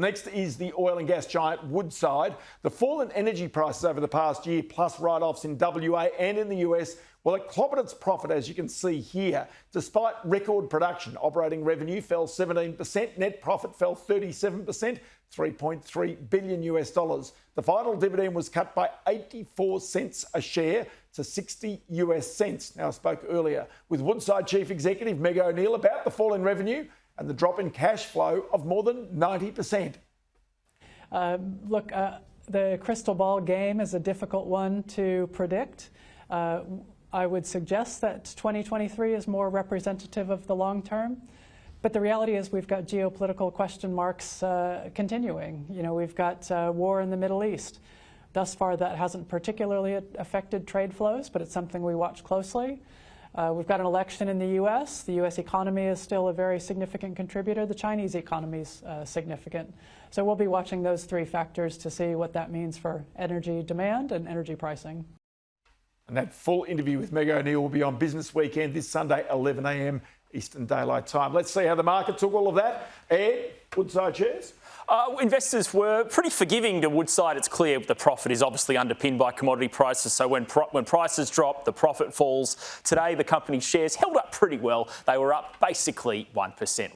Next is the oil and gas giant Woodside. The fall in energy prices over the past year, plus write-offs in WA and in the US, well, it clobbered its profit, as you can see here. Despite record production, operating revenue fell 17%, net profit fell 37%, $3.3 billion US. The final dividend was cut by 84 cents a share to 60 US cents. Now, I spoke earlier with Woodside Chief Executive Meg O'Neill about the fall in revenue and the drop in cash flow of more than 90%. The crystal ball game is a difficult one to predict. I would suggest that 2023 is more representative of the long term. But the reality is we've got geopolitical question marks continuing. You know, we've got war in the Middle East. Thus far, that hasn't particularly affected trade flows, but it's something we watch closely. We've got an election in the US. The US economy is still a very significant contributor. The Chinese economy is significant. So we'll be watching those three factors to see what that means for energy demand and energy pricing. And that full interview with Meg O'Neill will be on Business Weekend this Sunday, 11 a.m. Eastern Daylight Time. Let's see how the market took all of that. Ed, Woodside shares? Investors were pretty forgiving to Woodside. It's clear the profit is obviously underpinned by commodity prices. So when prices drop, the profit falls. Today, the company's shares held up pretty well. They were up basically 1%.